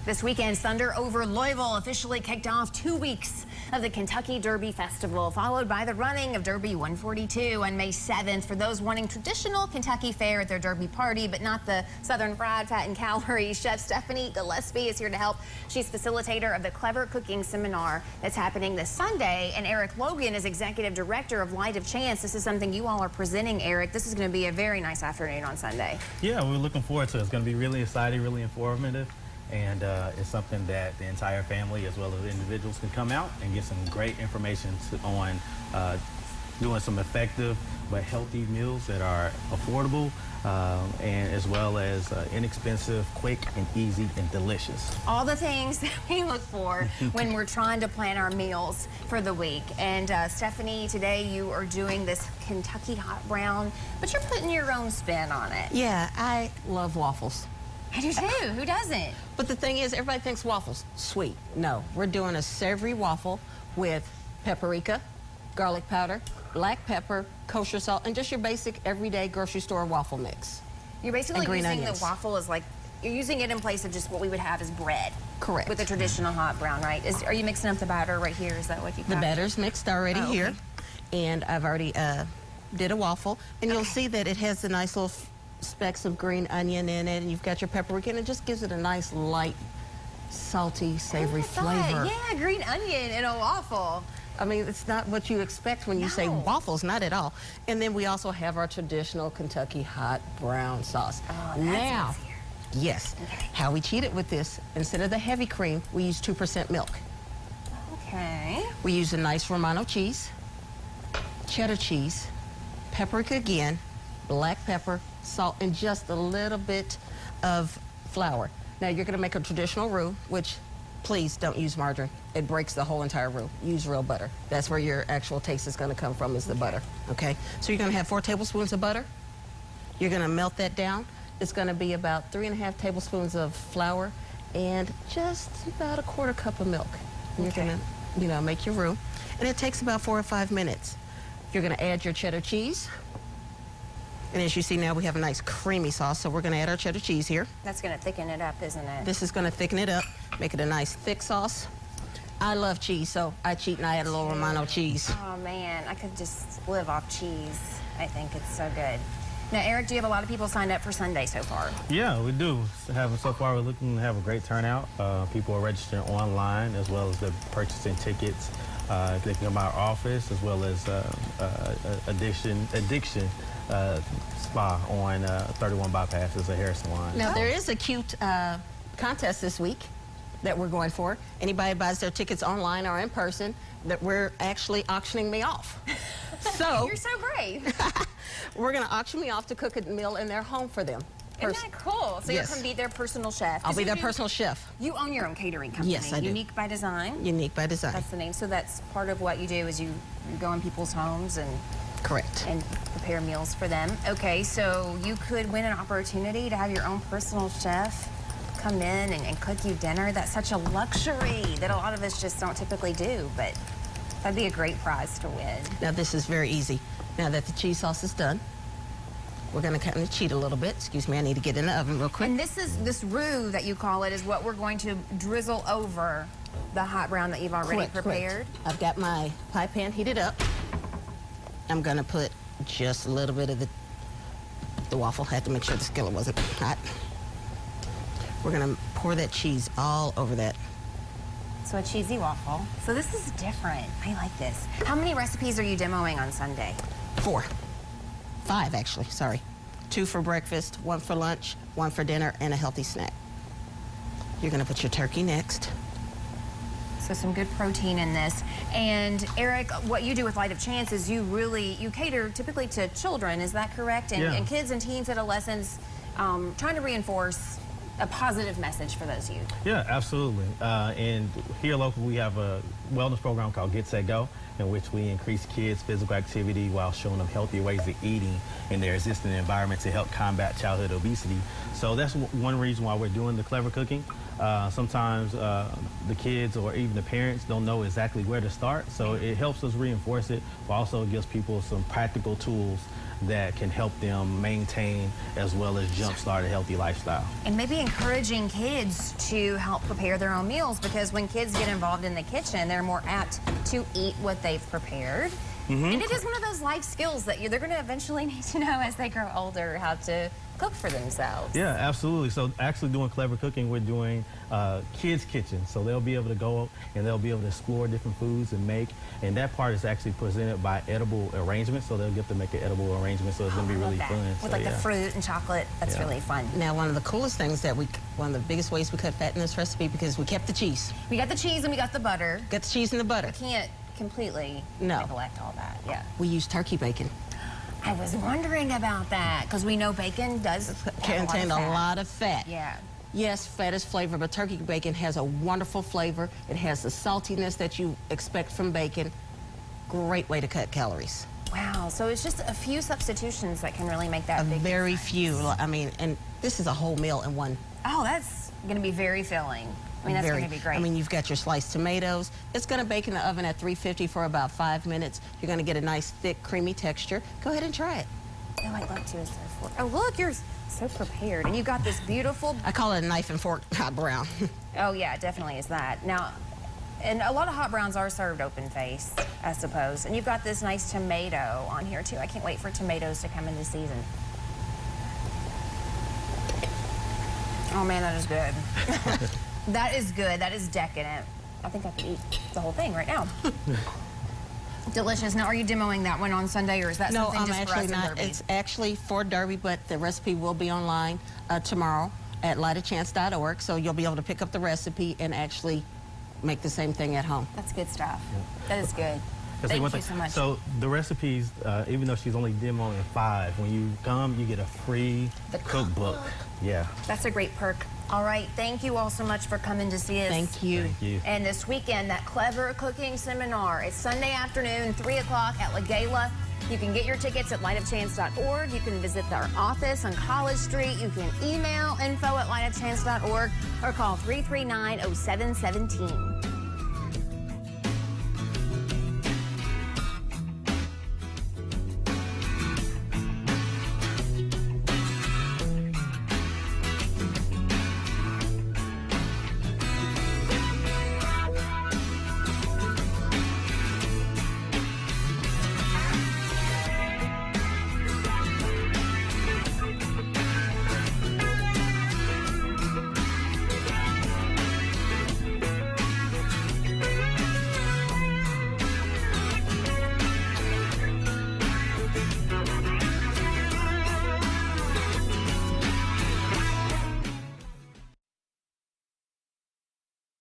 This weekend, Thunder over Louisville officially kicked off 2 weeks of the Kentucky Derby Festival, followed by the running of Derby 142 on May 7th for those wanting traditional Kentucky fare at their Derby party, but not the Southern fried, fat, and calories. Chef Stephanie Gillespie is here to help. She's facilitator of the Clever Cooking Seminar that's happening this Sunday, and Eric Logan is executive director of Light of Chance. This is something you all are presenting, Eric. This is going to be a very nice afternoon on Sunday. Yeah, we're looking forward to it. It's going to be really exciting, really informative. And it's something that the entire family as well as individuals can come out and get some great information on doing some effective but healthy meals that are affordable and as well as inexpensive, quick, and easy and delicious. All the things that we look for when we're trying to plan our meals for the week. And Stephanie, today you are doing this Kentucky hot brown, but you're putting your own spin on it. Yeah, I love waffles. I do too. Who doesn't? But the thing is, everybody thinks waffles sweet. No, we're doing a savory waffle with paprika, garlic powder, black pepper, kosher salt, and just your basic everyday grocery store waffle mix. You're basically using onions. the waffle as like, you're using it in place of just what we would have as bread. Correct. With the traditional hot brown, right? Are you mixing up the batter right here? Is that what you got? The batter's mixed already here, okay. And I've already did a waffle, and you'll see that it has the nice little specks of green onion in it, and you've got your paprika, and it just gives it a nice light, salty, savory flavor. Yeah, green onion in a waffle. I mean, it's not what you expect when you say waffles, not at all. And then we also have our traditional Kentucky hot brown sauce. Oh, that's now, easier. yes, Okay. how we cheat it with this, instead of the heavy cream, we use 2% milk. Okay. We use a nice Romano cheese, cheddar cheese, paprika again, black pepper, salt, and just a little bit of flour. Now you're gonna make a traditional roux, which please don't use margarine. It breaks the whole entire roux. Use real butter. That's where your actual taste is gonna come from, is the butter, okay? So you're gonna have 4 tablespoons of butter. You're gonna melt that down. It's gonna be about 3.5 tablespoons of flour and just about 1/4 cup of milk. And you're gonna, make your roux. And it takes about 4 or 5 minutes. You're gonna add your cheddar cheese. And as you see now, we have a nice creamy sauce, so we're gonna add our cheddar cheese here. That's gonna thicken it up, isn't it? This is gonna thicken it up, make it a nice thick sauce. I love cheese, so I cheat and I add a little Romano cheese. Oh man, I could just live off cheese. I think it's so good. Now, Eric, do you have a lot of people signed up for Sunday so far? Yeah, we do. So far, we're looking to have a great turnout. People are registering online as well as they're purchasing tickets. They can come to our office as well as addiction spa on 31 Bypass is a hair salon. Now, there is a cute contest this week that we're going for. Anybody buys their tickets online or in person, that we're actually auctioning me off. So You're so brave. we're gonna auction me off to cook a meal in their home for them. Isn't that cool? So Yes. you're going to be their personal chef. I'll be their personal chef. You own your own catering company. Yes, I do. Unique by Design. Unique by Design. That's the name. So that's part of what you do is you go in people's homes and Correct. prepare meals for them. Okay, so you could win an opportunity to have your own personal chef come in and cook you dinner. That's such a luxury that a lot of us just don't typically do, but that'd be a great prize to win. Now this is very easy. Now that the cheese sauce is done, we're gonna kind of cheat a little bit. Excuse me, I need to get in the oven real quick. And this roux that you call it is what we're going to drizzle over the hot brown that you've already prepared. Correct. I've got my pie pan heated up. I'm gonna put just a little bit of the waffle. Had to make sure the skillet wasn't hot. We're gonna pour that cheese all over that. So a cheesy waffle. So this is different. I like this. How many recipes are you demoing on Sunday? 4. 5 actually, sorry. 2 for breakfast, 1 for lunch, 1 for dinner, and a healthy snack. You're gonna put your turkey next. So some good protein in this. And Eric, what you do with Light of Chance is you cater typically to children, is that correct? And kids and teens, adolescents, trying to reinforce a positive message for those youth. Yeah, absolutely. And here locally, we have a wellness program called Get Set Go, in which we increase kids' physical activity while showing them healthier ways of eating in their existing environment to help combat childhood obesity. So that's one reason why we're doing the Clever Cooking. Sometimes the kids or even the parents don't know exactly where to start, so it helps us reinforce it, but also gives people some practical tools that can help them maintain as well as jumpstart a healthy lifestyle. And maybe encouraging kids to help prepare their own meals, because when kids get involved in the kitchen, they're more apt to eat what they've prepared. And it is one of those life skills that they're going to eventually need to know as they grow older, how to cook for themselves. Yeah, absolutely. So actually doing Clever Cooking, we're doing kids' kitchen. So they'll be able to go and they'll be able to explore different foods and make. And that part is actually presented by edible arrangements. So they'll get to make an edible arrangement. So it's going to be really fun. With So, like yeah. the fruit and chocolate. That's really fun. Now, one of the coolest things that one of the biggest ways we cut fat in this recipe, because we kept the cheese. We got the cheese and we got the butter. Got the cheese and the butter. Can't completely neglect all that. Yeah. We use turkey bacon. I was wondering about that, because we know bacon does Contain a lot of fat. Yeah. Yes, fat is flavor, but turkey bacon has a wonderful flavor. It has the saltiness that you expect from bacon. Great way to cut calories. Wow, so it's just a few substitutions that can really make that big Very difference. few. I mean, and this is a whole meal in one. Oh, that's going to be very filling. I mean, that's going to be great. I mean, you've got your sliced tomatoes. It's going to bake in the oven at 350 for about 5 minutes. You're going to get a nice, thick, creamy texture. Go ahead and try it. Oh, I'd love to. Oh, look, you're so prepared. And you've got this beautiful... I call it a knife and fork hot brown. Oh, yeah, it definitely is that. Now, and a lot of hot browns are served open face, I suppose. And you've got this nice tomato on here, too. I can't wait for tomatoes to come into season. Oh, man, that is good. That is good. That is decadent. I think I could eat the whole thing right now. Delicious. Now, are you demoing that one on Sunday, or is that No, something I'm just for us actually in not. Derby? It's actually for Derby, but the recipe will be online tomorrow at lightofchance.org, so you'll be able to pick up the recipe and actually make the same thing at home. That's good stuff. That is good. Let's see, Thank one you thing. so much. So the recipes, even though she's only demoing 5, when you come, you get a free cookbook. Yeah. That's a great perk. All right, thank you all so much for coming to see us. Thank you. Thank you. And this weekend, that Clever Cooking Seminar. It's Sunday afternoon, 3 o'clock at La Gala. You can get your tickets at lightofchance.org. You can visit our office on College Street. You can email info@lightofchance.org or call 339-0717.